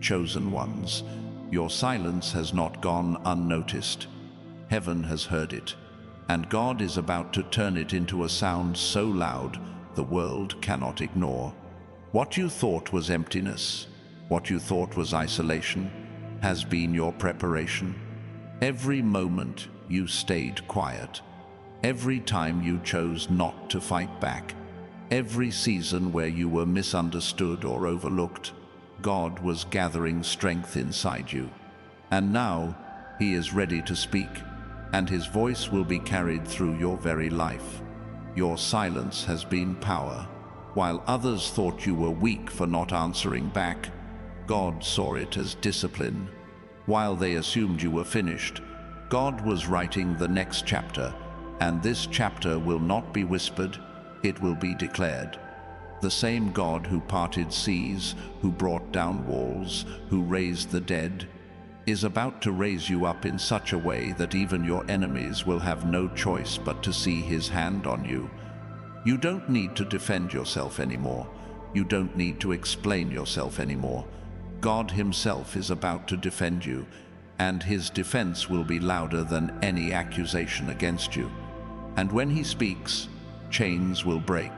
Chosen ones, your silence has not gone unnoticed. Heaven has heard it, and God is about to turn it into a sound so loud the world cannot ignore. What you thought was emptiness, what you thought was isolation, has been your preparation. Every moment you stayed quiet, every time you chose not to fight back, every season where you were misunderstood or overlooked, God was gathering strength inside you. And now He is ready to speak, and His voice will be carried through your very life. Your silence has been power. While others thought you were weak for not answering back, God saw it as discipline. While they assumed you were finished, God was writing the next chapter, and this chapter will not be whispered, it will be declared. The same God who parted seas, who brought down walls, who raised the dead, is about to raise you up in such a way that even your enemies will have no choice but to see His hand on you. You don't need to defend yourself anymore. You don't need to explain yourself anymore. God Himself is about to defend you, and His defense will be louder than any accusation against you. And when He speaks, chains will break.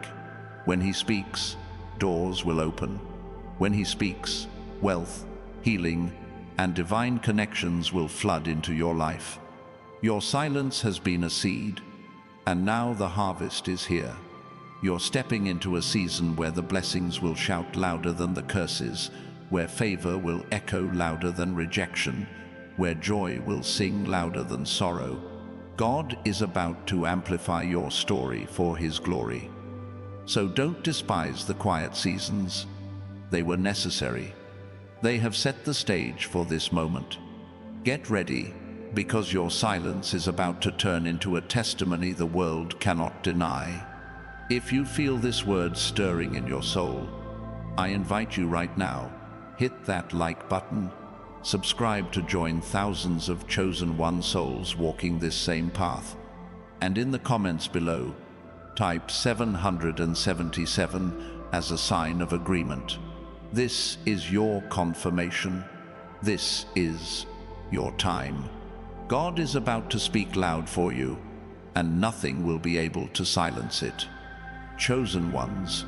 When He speaks, doors will open. When He speaks, wealth, healing, and divine connections will flood into your life. Your silence has been a seed, and now the harvest is here. You're stepping into a season where the blessings will shout louder than the curses, where favor will echo louder than rejection, where joy will sing louder than sorrow. God is about to amplify your story for His glory. So don't despise the quiet seasons. They were necessary. They have set the stage for this moment. Get ready, because your silence is about to turn into a testimony the world cannot deny. If you feel this word stirring in your soul, I invite you right now, hit that like button, subscribe to join thousands of chosen one souls walking this same path, and in the comments below, type 777 as a sign of agreement. This is your confirmation. This is your time. God is about to speak loud for you, and nothing will be able to silence it. Chosen ones,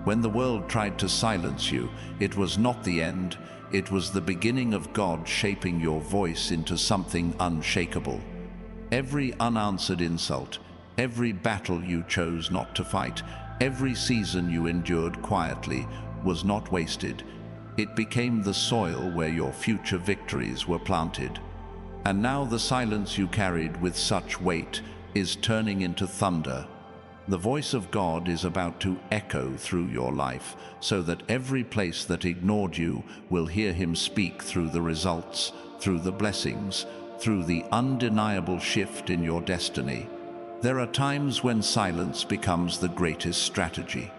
when the world tried to silence you, it was not the end, it was the beginning of God shaping your voice into something unshakable. Every unanswered insult, every battle you chose not to fight, every season you endured quietly was not wasted. It became the soil where your future victories were planted. And now the silence you carried with such weight is turning into thunder. The voice of God is about to echo through your life, so that every place that ignored you will hear Him speak through the results, through the blessings, through the undeniable shift in your destiny. There are times when silence becomes the greatest strategy.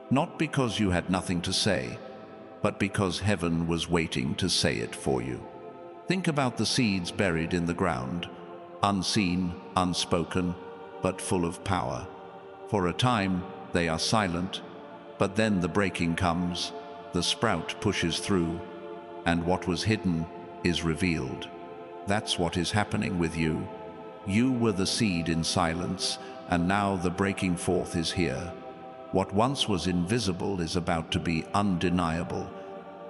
Not because you had nothing to say, but because heaven was waiting to say it for you. Think about the seeds buried in the ground, unseen, unspoken, but full of power. For a time, they are silent, but then the breaking comes, the sprout pushes through, and what was hidden is revealed. That's what is happening with you. You were the seed in silence, and now the breaking forth is here. What once was invisible is about to be undeniable.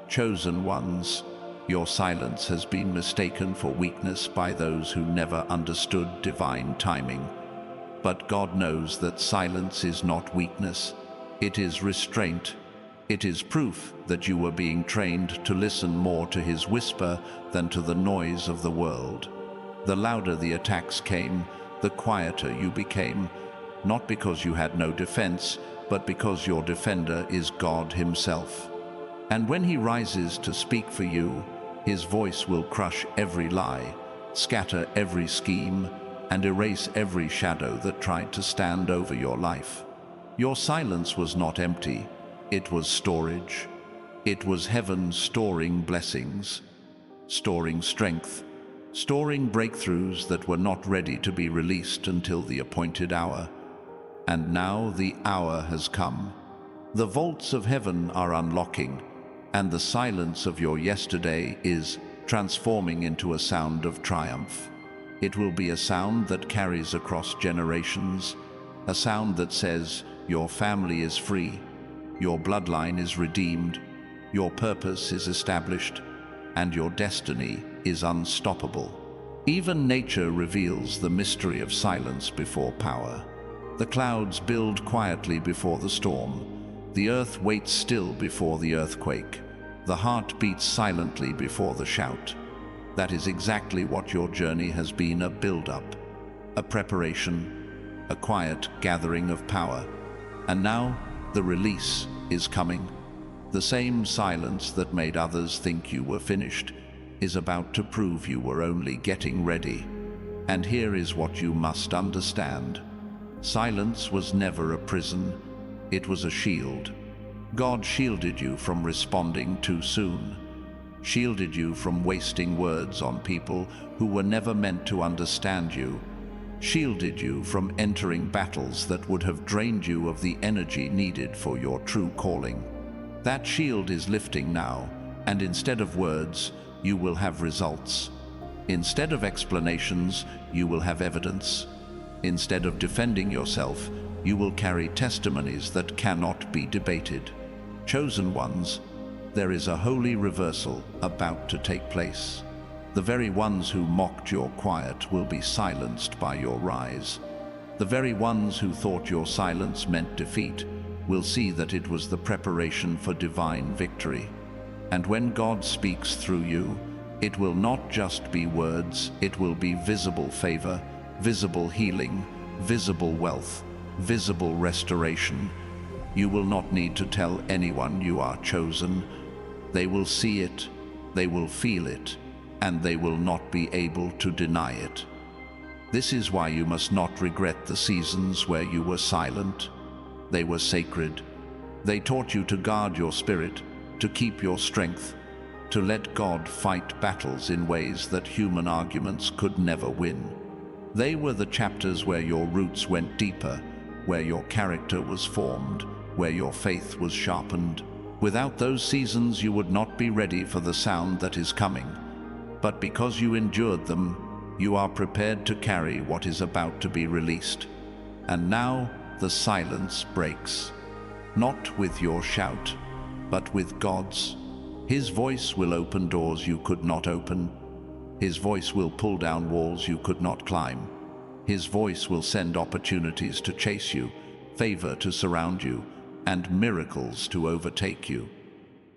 Chosen ones, your silence has been mistaken for weakness by those who never understood divine timing. But God knows that silence is not weakness. It is restraint. It is proof that you were being trained to listen more to His whisper than to the noise of the world. The louder the attacks came, the quieter you became, not because you had no defense, but because your defender is God Himself. And when He rises to speak for you, His voice will crush every lie, scatter every scheme, and erase every shadow that tried to stand over your life. Your silence was not empty, it was storage. It was heaven storing blessings, storing strength, storing breakthroughs that were not ready to be released until the appointed hour. And now the hour has come. The vaults of heaven are unlocking, and the silence of your yesterday is transforming into a sound of triumph. It will be a sound that carries across generations, a sound that says, your family is free, your bloodline is redeemed, your purpose is established, and your destiny is unstoppable. Even nature reveals the mystery of silence before power. The clouds build quietly before the storm. The earth waits still before the earthquake. The heart beats silently before the shout. That is exactly what your journey has been, a build-up, a preparation, a quiet gathering of power. And now the release is coming. The same silence that made others think you were finished is about to prove you were only getting ready. And here is what you must understand. Silence was never a prison, it was a shield. God shielded you from responding too soon, shielded you from wasting words on people who were never meant to understand you, shielded you from entering battles that would have drained you of the energy needed for your true calling. That shield is lifting now, and instead of words, you will have results. Instead of explanations, you will have evidence. Instead of defending yourself, you will carry testimonies that cannot be debated. Chosen ones, there is a holy reversal about to take place. The very ones who mocked your quiet will be silenced by your rise. The very ones who thought your silence meant defeat will see that it was the preparation for divine victory. And when God speaks through you, it will not just be words, it will be visible favor, visible healing, visible wealth, visible restoration. You will not need to tell anyone you are chosen. They will see it, they will feel it, and they will not be able to deny it. This is why you must not regret the seasons where you were silent. They were sacred. They taught you to guard your spirit, to keep your strength, to let God fight battles in ways that human arguments could never win. They were the chapters where your roots went deeper, where your character was formed, where your faith was sharpened. Without those seasons, you would not be ready for the sound that is coming. But because you endured them, you are prepared to carry what is about to be released. And now the silence breaks. Not with your shout, but with God's. His voice will open doors you could not open. His voice will pull down walls you could not climb. His voice will send opportunities to chase you, favor to surround you, and miracles to overtake you.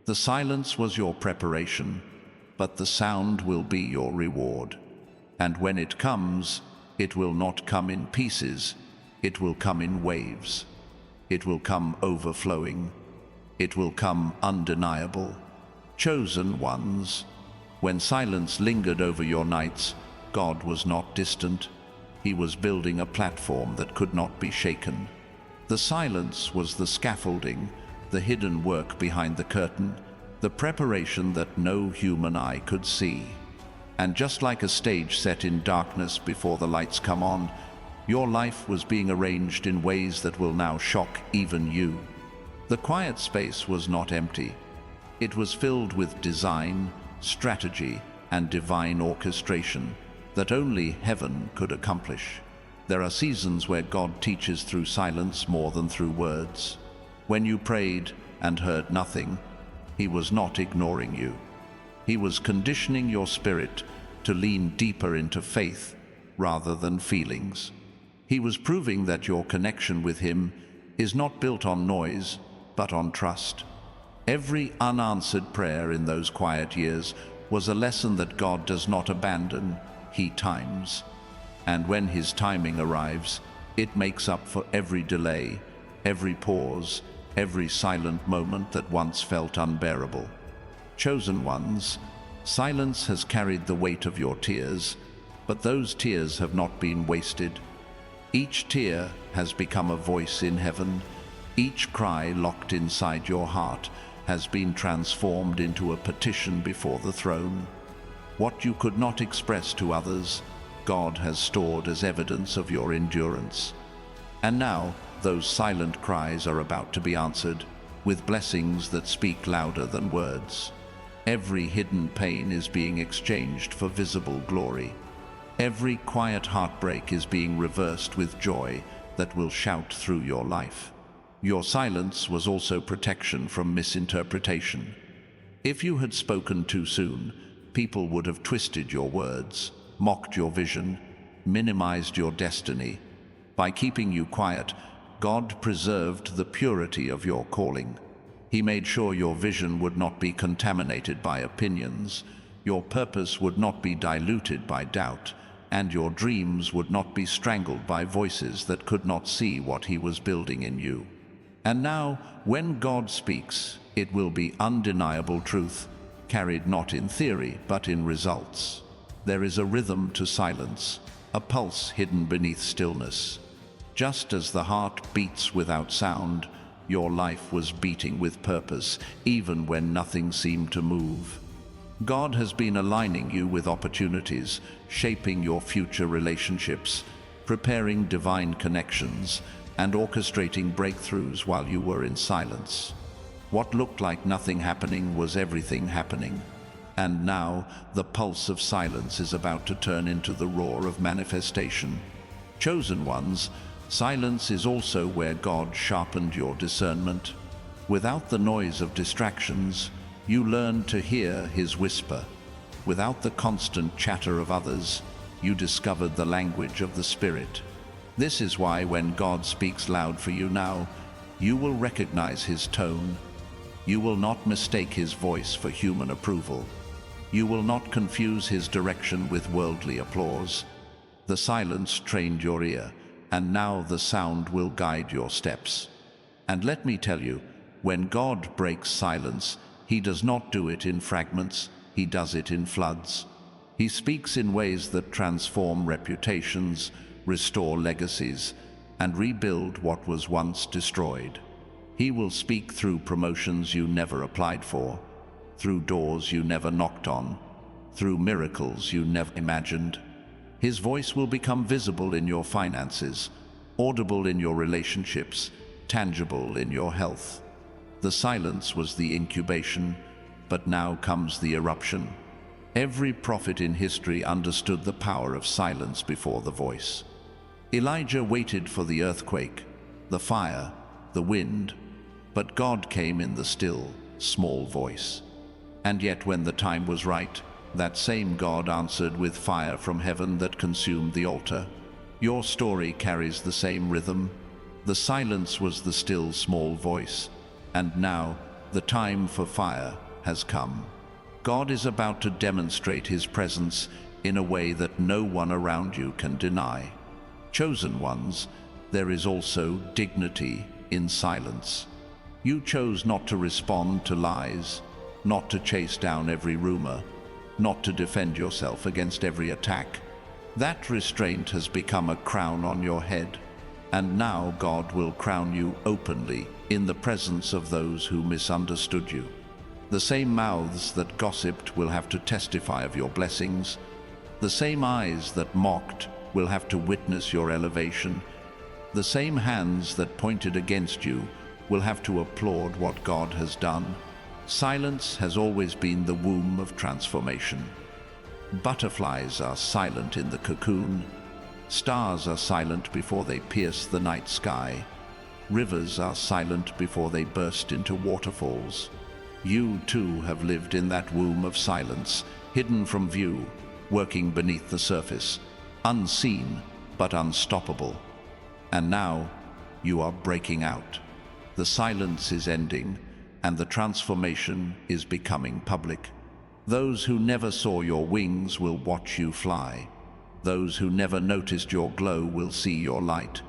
The silence was your preparation, but the sound will be your reward. And when it comes, it will not come in pieces, it will come in waves. It will come overflowing. It will come undeniable. Chosen ones, when silence lingered over your nights, God was not distant. He was building a platform that could not be shaken. The silence was the scaffolding, the hidden work behind the curtain, the preparation that no human eye could see. And just like a stage set in darkness before the lights come on, your life was being arranged in ways that will now shock even you. The quiet space was not empty. It was filled with design, strategy, and divine orchestration that only heaven could accomplish. There are seasons where God teaches through silence more than through words. When you prayed and heard nothing, He was not ignoring you. He was conditioning your spirit to lean deeper into faith rather than feelings. He was proving that your connection with Him is not built on noise, but on trust. Every unanswered prayer in those quiet years was a lesson that God does not abandon, He times. And when His timing arrives, it makes up for every delay, every pause, every silent moment that once felt unbearable. Chosen ones, silence has carried the weight of your tears, but those tears have not been wasted. Each tear has become a voice in heaven. Each cry locked inside your heart has been transformed into a petition before the throne. What you could not express to others, God has stored as evidence of your endurance. And now, those silent cries are about to be answered. with blessings that speak louder than words. Every hidden pain is being exchanged for visible glory. Every quiet heartbreak is being reversed with joy that will shout through your life. Your silence was also protection from misinterpretation. If you had spoken too soon, people would have twisted your words, mocked your vision, minimized your destiny. By keeping you quiet, God preserved the purity of your calling. He made sure your vision would not be contaminated by opinions, your purpose would not be diluted by doubt, and your dreams would not be strangled by voices that could not see what He was building in you. And now, when God speaks, it will be undeniable truth, carried not in theory, but in results. There is a rhythm to silence, a pulse hidden beneath stillness. Just as the heart beats without sound, your life was beating with purpose, even when nothing seemed to move. God has been aligning you with opportunities, shaping your future relationships, preparing divine connections, and orchestrating breakthroughs while you were in silence. What looked like nothing happening was everything happening. And now, the pulse of silence is about to turn into the roar of manifestation. Chosen ones, silence is also where God sharpened your discernment. Without the noise of distractions, you learned to hear His whisper. Without the constant chatter of others, you discovered the language of the Spirit. This is why when God speaks loud for you now, you will recognize His tone. You will not mistake His voice for human approval. You will not confuse His direction with worldly applause. The silence trained your ear, and now the sound will guide your steps. And let me tell you, when God breaks silence, He does not do it in fragments, He does it in floods. He speaks in ways that transform reputations, restore legacies, and rebuild what was once destroyed. He will speak through promotions you never applied for, through doors you never knocked on, through miracles you never imagined. His voice will become visible in your finances, audible in your relationships, tangible in your health. The silence was the incubation, but now comes the eruption. Every prophet in history understood the power of silence before the voice. Elijah waited for the earthquake, the fire, the wind, but God came in the still, small voice. And yet when the time was right, that same God answered with fire from heaven that consumed the altar. Your story carries the same rhythm. The silence was the still, small voice, and now the time for fire has come. God is about to demonstrate His presence in a way that no one around you can deny. Chosen ones, there is also dignity in silence. You chose not to respond to lies, not to chase down every rumor, not to defend yourself against every attack. That restraint has become a crown on your head, and now God will crown you openly in the presence of those who misunderstood you. The same mouths that gossiped will have to testify of your blessings. The same eyes that mocked will have to witness your elevation. The same hands that pointed against you will have to applaud what God has done. Silence has always been the womb of transformation. Butterflies are silent in the cocoon. Stars are silent before they pierce the night sky. Rivers are silent before they burst into waterfalls. You too have lived in that womb of silence, hidden from view, working beneath the surface, unseen but unstoppable. And now you are breaking out. The silence is ending, and the transformation is becoming public. Those who never saw your wings will watch you fly. Those who never noticed your glow will see your light.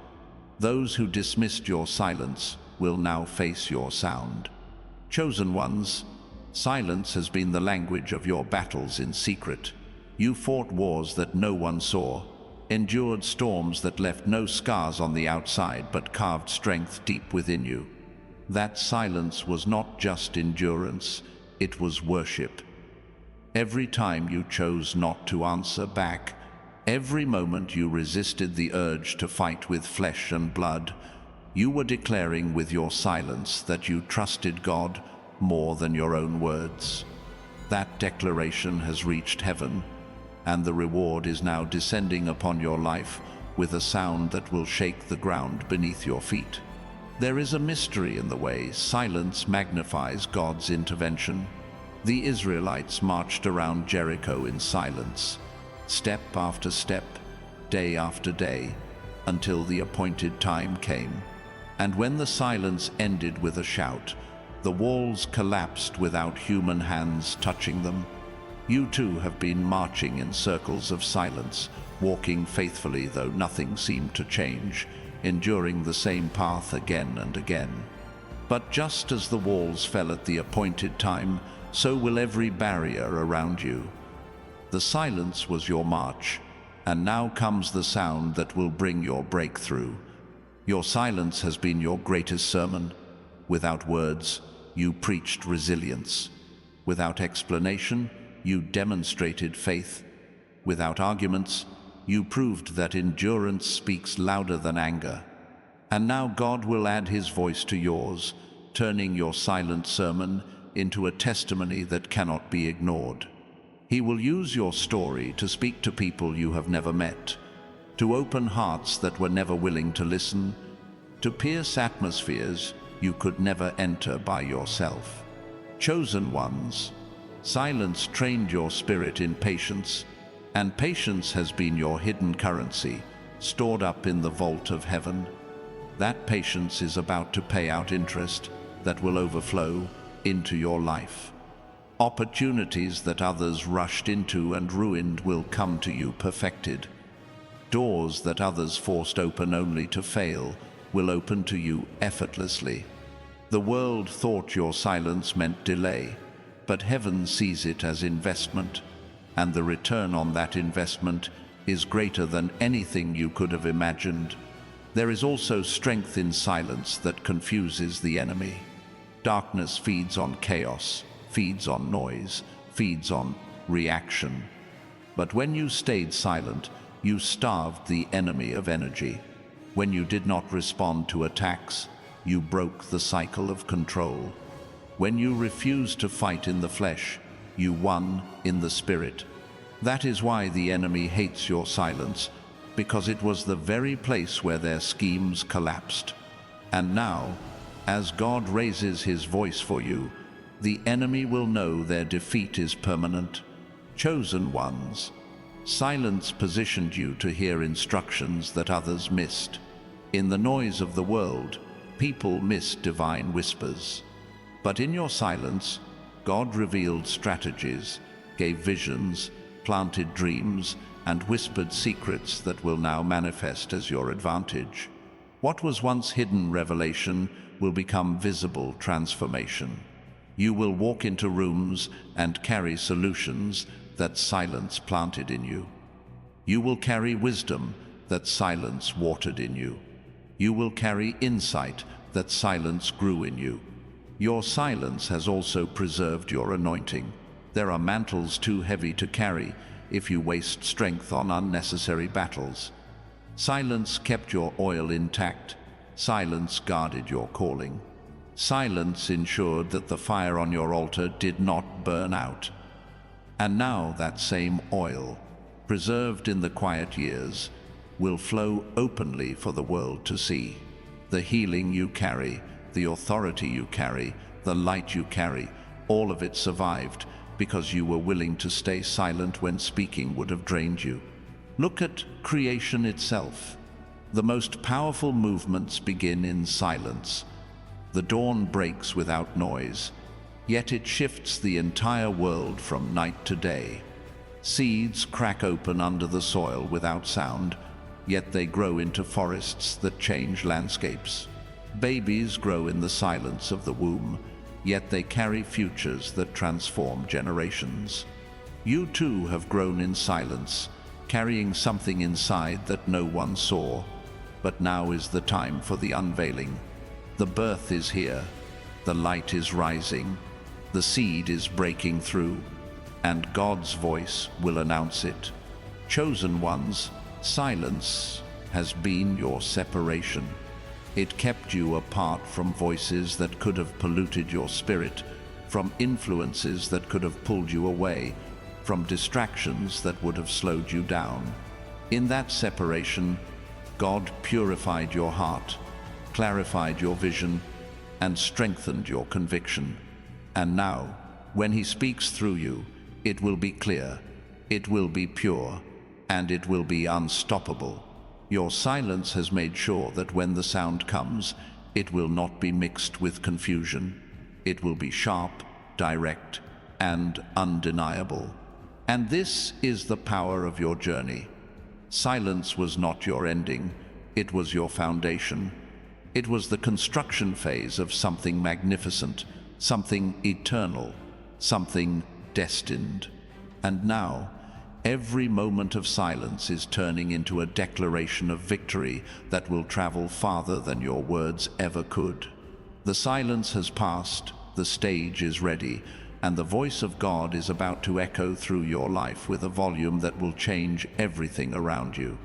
Those who dismissed your silence will now face your sound. Chosen ones, silence has been the language of your battles in secret. You fought wars that no one saw, endured storms that left no scars on the outside but carved strength deep within you. That silence was not just endurance, it was worship. Every time you chose not to answer back, every moment you resisted the urge to fight with flesh and blood, You were declaring with your silence that you trusted God more than your own words. That declaration has reached heaven, and the reward is now descending upon your life with a sound that will shake the ground beneath your feet. There is a mystery in the way silence magnifies God's intervention. The Israelites marched around Jericho in silence, step after step, day after day, until the appointed time came. And when the silence ended with a shout, the walls collapsed without human hands touching them. You too have been marching in circles of silence, walking faithfully though nothing seemed to change, enduring the same path again and again. But just as the walls fell at the appointed time, so will every barrier around you. The silence was your march, and now comes the sound that will bring your breakthrough. Your silence has been your greatest sermon. Without words, you preached resilience. Without explanation, you demonstrated faith. Without arguments, you proved that endurance speaks louder than anger. And now God will add his voice to yours, turning your silent sermon into a testimony that cannot be ignored. He will use your story to speak to people you have never met, to open hearts that were never willing to listen, to pierce atmospheres you could never enter by yourself. Chosen ones, silence trained your spirit in patience, and patience has been your hidden currency, stored up in the vault of heaven. That patience is about to pay out interest that will overflow into your life. Opportunities that others rushed into and ruined will come to you perfected. Doors that others forced open only to fail will open to you effortlessly. The world thought your silence meant delay, but heaven sees it as investment, and the return on that investment is greater than anything you could have imagined. There is also strength in silence that confuses the enemy. Darkness feeds on chaos, feeds on noise, feeds on reaction. But when you stayed silent, you starved the enemy of energy. When you did not respond to attacks, you broke the cycle of control. When you refused to fight in the flesh, you won in the spirit. That is why the enemy hates your silence, because it was the very place where their schemes collapsed. And now, as God raises his voice for you, the enemy will know their defeat is permanent. Chosen ones, silence positioned you to hear instructions that others missed. In the noise of the world, people miss divine whispers. But in your silence, God revealed strategies, gave visions, planted dreams, and whispered secrets that will now manifest as your advantage. What was once hidden revelation will become visible transformation. You will walk into rooms and carry solutions that silence planted in you. You will carry wisdom that silence watered in you. You will carry insight that silence grew in you. Your silence has also preserved your anointing. There are mantles too heavy to carry if you waste strength on unnecessary battles. Silence kept your oil intact. Silence guarded your calling. Silence ensured that the fire on your altar did not burn out. And now that same oil, preserved in the quiet years, will flow openly for the world to see. The healing you carry, the authority you carry, the light you carry, all of it survived because you were willing to stay silent when speaking would have drained you. Look at creation itself. The most powerful movements begin in silence. The dawn breaks without noise, yet it shifts the entire world from night to day. Seeds crack open under the soil without sound, yet they grow into forests that change landscapes. Babies grow in the silence of the womb, yet they carry futures that transform generations. You too have grown in silence, carrying something inside that no one saw. But now is the time for the unveiling. The birth is here, the light is rising, the seed is breaking through, and God's voice will announce it. Chosen ones, silence has been your separation. It kept you apart from voices that could have polluted your spirit, from influences that could have pulled you away, from distractions that would have slowed you down. In that separation, God purified your heart, clarified your vision, and strengthened your conviction. And now, when He speaks through you, it will be clear, it will be pure, and it will be unstoppable. Your silence has made sure that when the sound comes, it will not be mixed with confusion. It will be sharp, direct, and undeniable. And this is the power of your journey. Silence was not your ending, it was your foundation. It was the construction phase of something magnificent, something eternal, something destined. And now, every moment of silence is turning into a declaration of victory that will travel farther than your words ever could. The silence has passed, the stage is ready, and the voice of God is about to echo through your life with a volume that will change everything around you.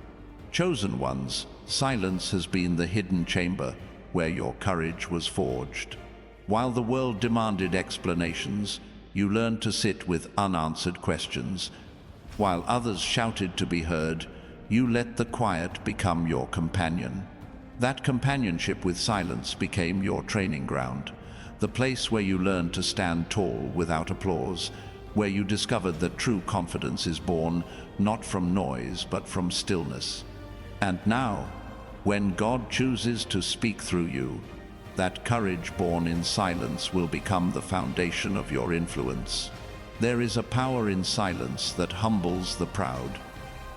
Chosen ones, silence has been the hidden chamber where your courage was forged. While the world demanded explanations, you learned to sit with unanswered questions. While others shouted to be heard, you let the quiet become your companion. That companionship with silence became your training ground, the place where you learned to stand tall without applause, where you discovered that true confidence is born not from noise but from stillness. And now, when God chooses to speak through you, that courage born in silence will become the foundation of your influence. There is a power in silence that humbles the proud.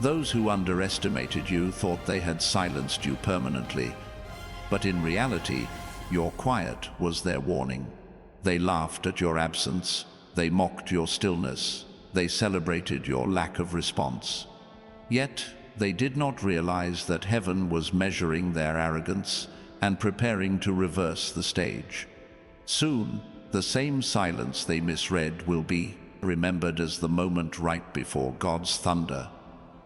Those who underestimated you thought they had silenced you permanently, but in reality, your quiet was their warning. They laughed at your absence, they mocked your stillness, they celebrated your lack of response. Yet, they did not realize that heaven was measuring their arrogance and preparing to reverse the stage. Soon, the same silence they misread will be remembered as the moment right before God's thunder.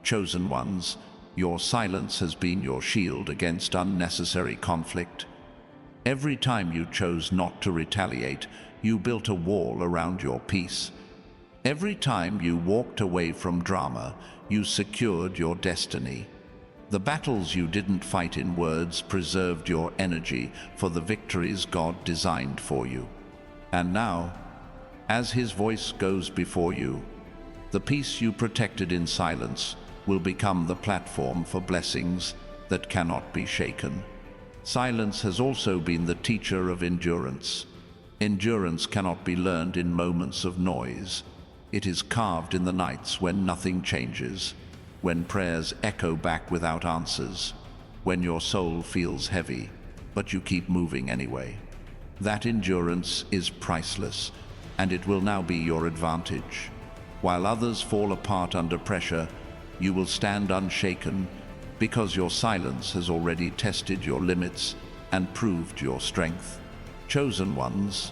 Chosen ones, your silence has been your shield against unnecessary conflict. Every time you chose not to retaliate, you built a wall around your peace. Every time you walked away from drama, you secured your destiny. The battles you didn't fight in words preserved your energy for the victories God designed for you. And now, as His voice goes before you, the peace you protected in silence will become the platform for blessings that cannot be shaken. Silence has also been the teacher of endurance. Endurance cannot be learned in moments of noise. It is carved in the nights when nothing changes, when prayers echo back without answers, when your soul feels heavy, but you keep moving anyway. That endurance is priceless, and it will now be your advantage. While others fall apart under pressure, you will stand unshaken, because your silence has already tested your limits and proved your strength. Chosen ones,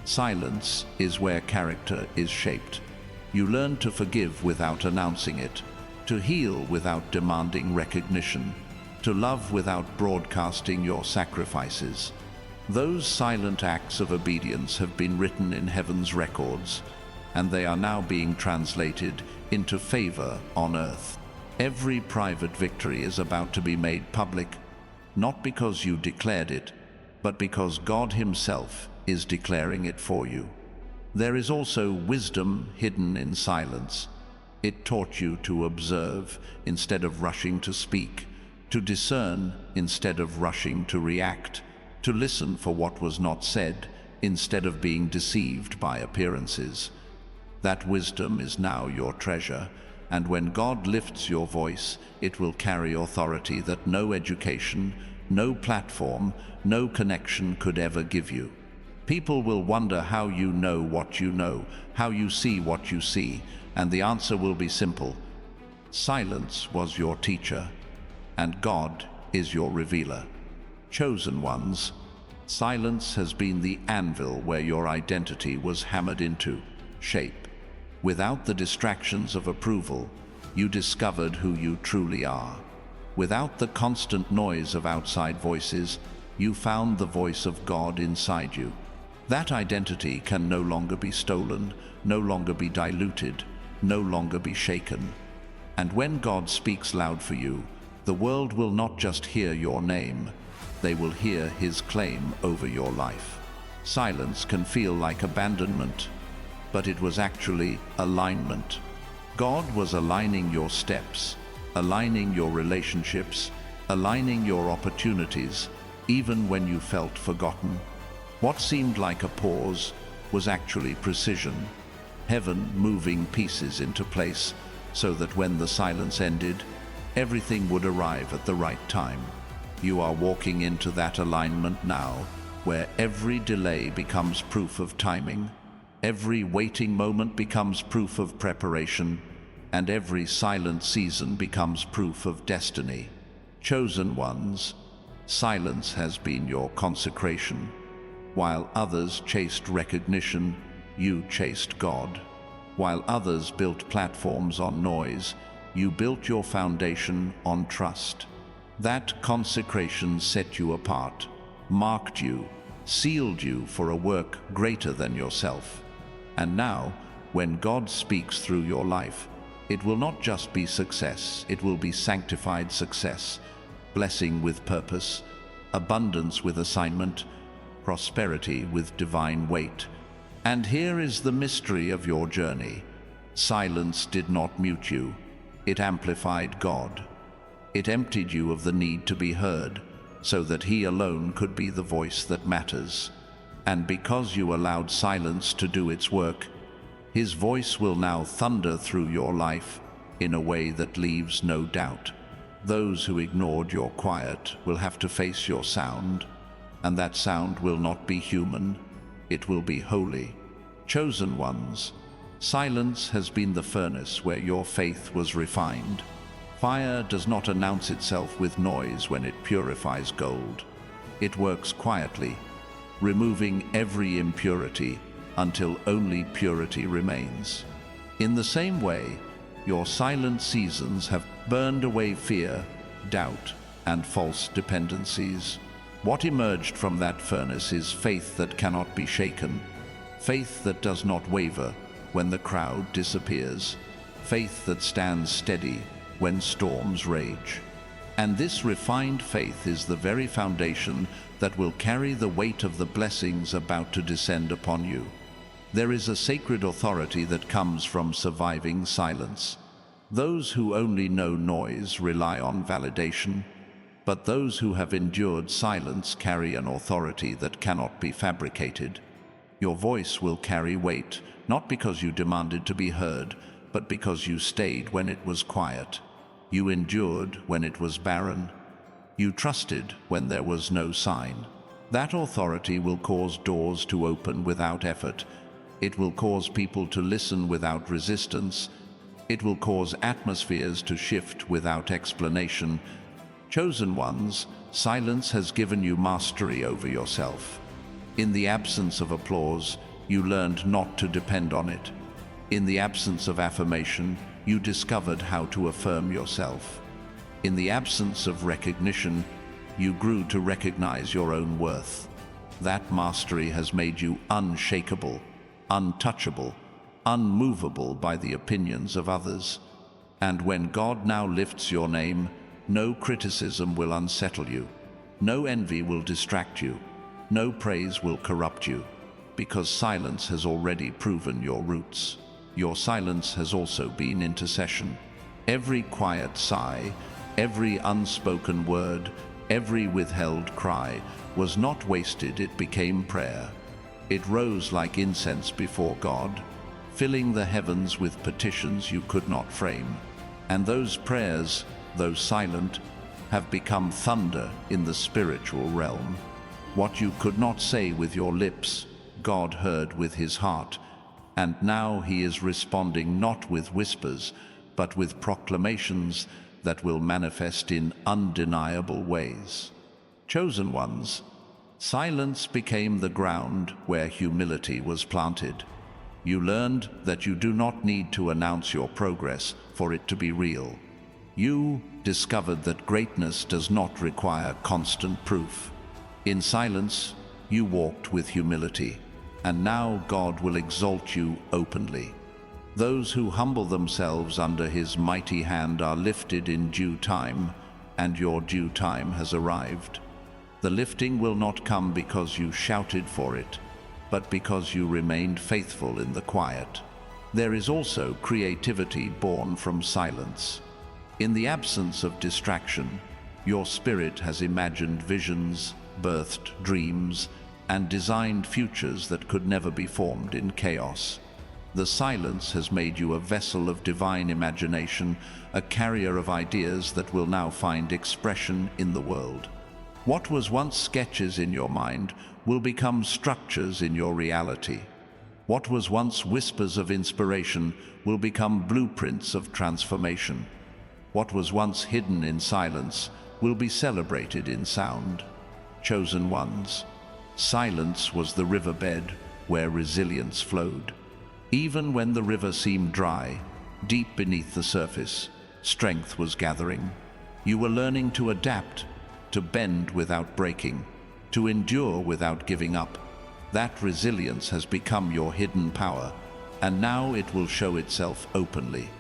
silence is where character is shaped. You learn to forgive without announcing it, to heal without demanding recognition, to love without broadcasting your sacrifices. Those silent acts of obedience have been written in heaven's records, and they are now being translated into favor on earth. Every private victory is about to be made public, not because you declared it, but because God Himself is declaring it for you. There is also wisdom hidden in silence. It taught you to observe instead of rushing to speak, to discern instead of rushing to react, to listen for what was not said instead of being deceived by appearances. That wisdom is now your treasure, and when God lifts your voice, it will carry authority that no education, no platform, no connection could ever give you. People will wonder how you know what you know, how you see what you see, and the answer will be simple. Silence was your teacher, and God is your revealer. Chosen ones, silence has been the anvil where your identity was hammered into shape. Without the distractions of approval, you discovered who you truly are. Without the constant noise of outside voices, You found the voice of God inside you. That identity can no longer be stolen, no longer be diluted, no longer be shaken. And when God speaks loud for you, the world will not just hear your name, they will hear His claim over your life. Silence can feel like abandonment, but it was actually alignment. God was aligning your steps, aligning your relationships, aligning your opportunities, even when you felt forgotten. What seemed like a pause was actually precision, heaven moving pieces into place so that when the silence ended, everything would arrive at the right time. You are walking into that alignment now, where every delay becomes proof of timing, every waiting moment becomes proof of preparation, and every silent season becomes proof of destiny. Chosen ones, silence has been your consecration. While others chased recognition, you chased God. While others built platforms on noise, you built your foundation on trust. That consecration set you apart, marked you, sealed you for a work greater than yourself. And now, when God speaks through your life, it will not just be success, it will be sanctified success, blessing with purpose, abundance with assignment, prosperity with divine weight. And here is the mystery of your journey. Silence did not mute you, it amplified God. It emptied you of the need to be heard, so that He alone could be the voice that matters. And because you allowed silence to do its work, His voice will now thunder through your life in a way that leaves no doubt. Those who ignored your quiet will have to face your sound, and that sound will not be human, it will be holy. Chosen ones, silence has been the furnace where your faith was refined. Fire does not announce itself with noise when it purifies gold. It works quietly, removing every impurity until only purity remains. In the same way, your silent seasons have burned away fear, doubt, and false dependencies. What emerged from that furnace is faith that cannot be shaken, faith that does not waver when the crowd disappears, faith that stands steady when storms rage. And this refined faith is the very foundation that will carry the weight of the blessings about to descend upon you. There is a sacred authority that comes from surviving silence. Those who only know noise rely on validation, but those who have endured silence carry an authority that cannot be fabricated. Your voice will carry weight, not because you demanded to be heard, but because you stayed when it was quiet. You endured when it was barren. You trusted when there was no sign. That authority will cause doors to open without effort. It will cause people to listen without resistance. It will cause atmospheres to shift without explanation. Chosen ones, silence has given you mastery over yourself. In the absence of applause, you learned not to depend on it. In the absence of affirmation, you discovered how to affirm yourself. In the absence of recognition, you grew to recognize your own worth. That mastery has made you unshakable, untouchable, unmovable by the opinions of others. And when God now lifts your name, no criticism will unsettle you, no envy will distract you, no praise will corrupt you, because silence has already proven your roots. Your silence has also been intercession. Every quiet sigh, every unspoken word, every withheld cry was not wasted, it became prayer. It rose like incense before God, filling the heavens with petitions you could not frame. And those prayers, though silent, have become thunder in the spiritual realm. What you could not say with your lips, God heard with His heart, and now He is responding not with whispers, but with proclamations that will manifest in undeniable ways. Chosen ones, silence became the ground where humility was planted. You learned that you do not need to announce your progress for it to be real. You discovered that greatness does not require constant proof. In silence, you walked with humility, and now God will exalt you openly. Those who humble themselves under his mighty hand are lifted in due time, and your due time has arrived. The lifting will not come because you shouted for it, but because you remained faithful in the quiet. There is also creativity born from silence. In the absence of distraction, your spirit has imagined visions, birthed dreams, and designed futures that could never be formed in chaos. The silence has made you a vessel of divine imagination, a carrier of ideas that will now find expression in the world. What was once sketches in your mind will become structures in your reality. What was once whispers of inspiration will become blueprints of transformation. What was once hidden in silence will be celebrated in sound. Chosen ones, silence was the riverbed where resilience flowed. Even when the river seemed dry, deep beneath the surface, strength was gathering. You were learning to adapt, to bend without breaking, to endure without giving up. That resilience has become your hidden power, and now it will show itself openly.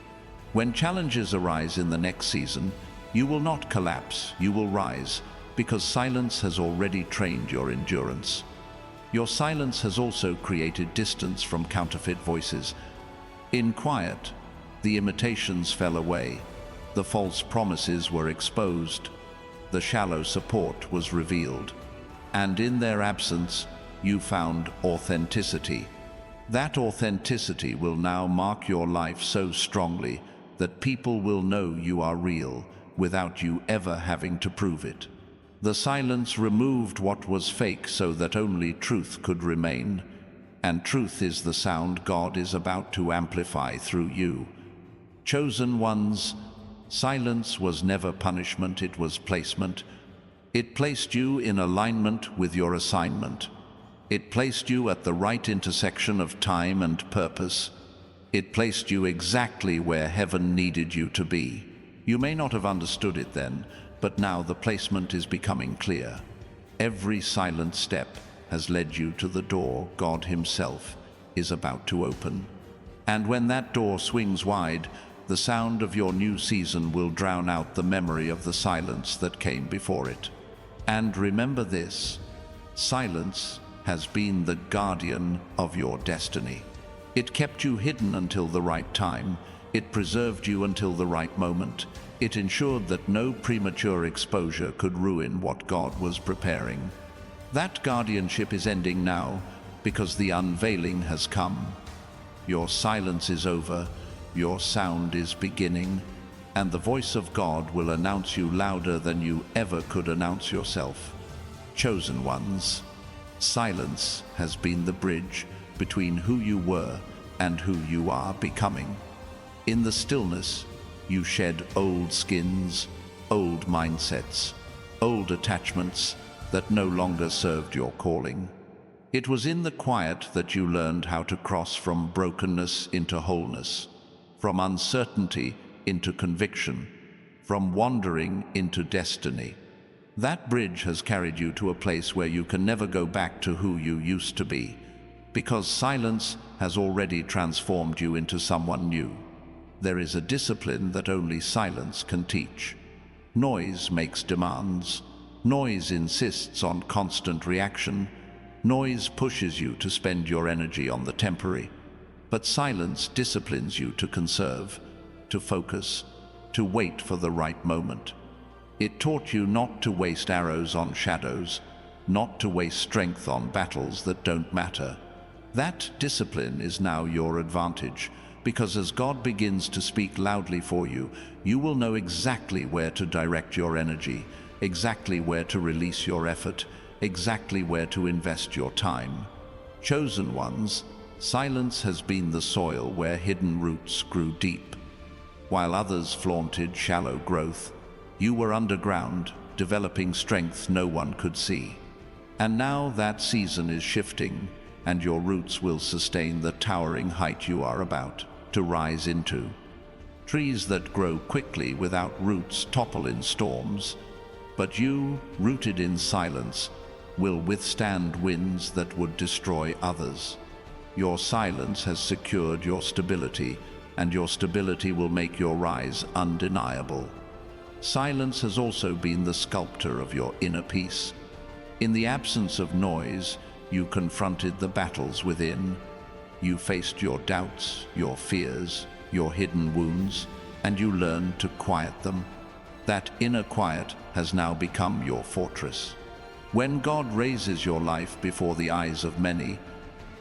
When challenges arise in the next season, you will not collapse, you will rise, because silence has already trained your endurance. Your silence has also created distance from counterfeit voices. In quiet, the imitations fell away, the false promises were exposed, the shallow support was revealed, and in their absence, you found authenticity. That authenticity will now mark your life so strongly that people will know you are real without you ever having to prove it. The silence removed what was fake so that only truth could remain, and truth is the sound God is about to amplify through you. Chosen ones, silence was never punishment, it was placement. It placed you in alignment with your assignment. It placed you at the right intersection of time and purpose. It placed you exactly where heaven needed you to be. You may not have understood it then, but now the placement is becoming clear. Every silent step has led you to the door God himself is about to open. And when that door swings wide, the sound of your new season will drown out the memory of the silence that came before it. And remember this, silence has been the guardian of your destiny. It kept you hidden until the right time. It preserved you until the right moment. It ensured that no premature exposure could ruin what God was preparing. That guardianship is ending now because the unveiling has come. Your silence is over, your sound is beginning, and the voice of God will announce you louder than you ever could announce yourself. Chosen ones, silence has been the bridge between who you were and who you are becoming. In the stillness, you shed old skins, old mindsets, old attachments that no longer served your calling. It was in the quiet that you learned how to cross from brokenness into wholeness, from uncertainty into conviction, from wandering into destiny. That bridge has carried you to a place where you can never go back to who you used to be, because silence has already transformed you into someone new. There is a discipline that only silence can teach. Noise makes demands. Noise insists on constant reaction. Noise pushes you to spend your energy on the temporary. But silence disciplines you to conserve, to focus, to wait for the right moment. It taught you not to waste arrows on shadows, not to waste strength on battles that don't matter. That discipline is now your advantage, because as God begins to speak loudly for you, you will know exactly where to direct your energy, exactly where to release your effort, exactly where to invest your time. Chosen ones, silence has been the soil where hidden roots grew deep. While others flaunted shallow growth, you were underground, developing strength no one could see. And now that season is shifting, and your roots will sustain the towering height you are about to rise into. Trees that grow quickly without roots topple in storms, but you, rooted in silence, will withstand winds that would destroy others. Your silence has secured your stability, and your stability will make your rise undeniable. Silence has also been the sculptor of your inner peace. In the absence of noise, you confronted the battles within. You faced your doubts, your fears, your hidden wounds, and you learned to quiet them. That inner quiet has now become your fortress. When God raises your life before the eyes of many,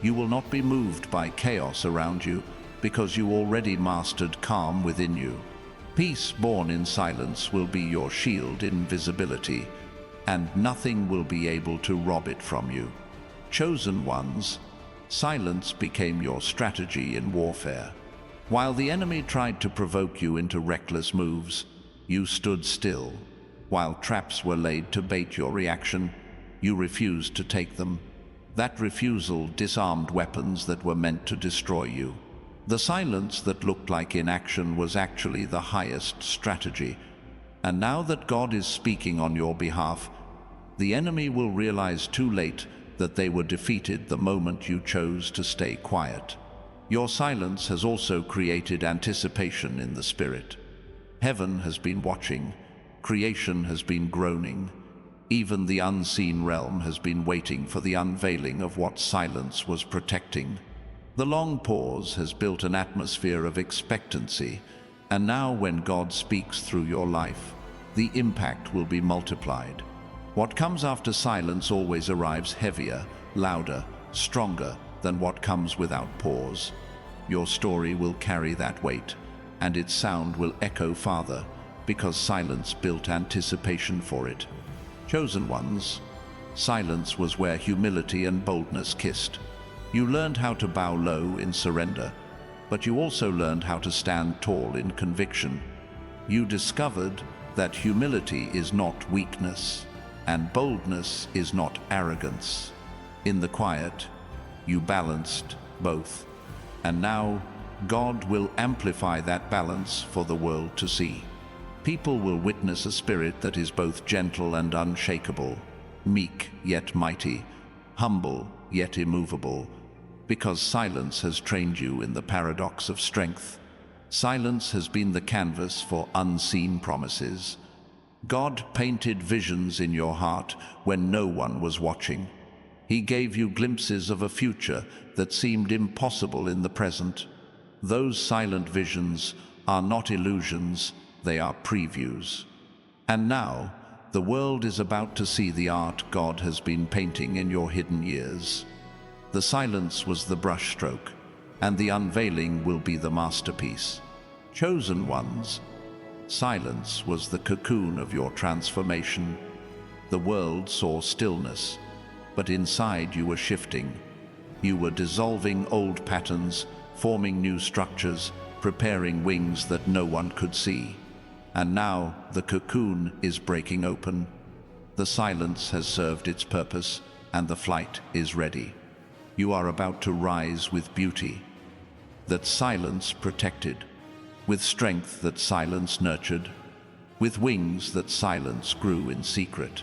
you will not be moved by chaos around you, because you already mastered calm within you. Peace born in silence will be your shield in visibility, and nothing will be able to rob it from you. Chosen ones, silence became your strategy in warfare. While the enemy tried to provoke you into reckless moves, you stood still. While traps were laid to bait your reaction, you refused to take them. That refusal disarmed weapons that were meant to destroy you. The silence that looked like inaction was actually the highest strategy. And now that God is speaking on your behalf, the enemy will realize too late that they were defeated the moment you chose to stay quiet. Your silence has also created anticipation in the spirit. Heaven has been watching, creation has been groaning, even the unseen realm has been waiting for the unveiling of what silence was protecting. The long pause has built an atmosphere of expectancy, and now when God speaks through your life, the impact will be multiplied. What comes after silence always arrives heavier, louder, stronger than what comes without pause. Your story will carry that weight, and its sound will echo farther, because silence built anticipation for it. Chosen ones, silence was where humility and boldness kissed. You learned how to bow low in surrender, but you also learned how to stand tall in conviction. You discovered that humility is not weakness, and boldness is not arrogance. In the quiet, you balanced both. And now, God will amplify that balance for the world to see. People will witness a spirit that is both gentle and unshakable, meek yet mighty, humble yet immovable, because silence has trained you in the paradox of strength. Silence has been the canvas for unseen promises. God painted visions in your heart when no one was watching. He gave you glimpses of a future that seemed impossible in the present. Those silent visions are not illusions, they are previews. And now, the world is about to see the art God has been painting in your hidden years. The silence was the brushstroke, and the unveiling will be the masterpiece. Chosen ones, silence was the cocoon of your transformation. The world saw stillness, but inside you were shifting. You were dissolving old patterns, forming new structures, preparing wings that no one could see. And now the cocoon is breaking open. The silence has served its purpose, and the flight is ready. You are about to rise with beauty that silence protected, with strength that silence nurtured, with wings that silence grew in secret.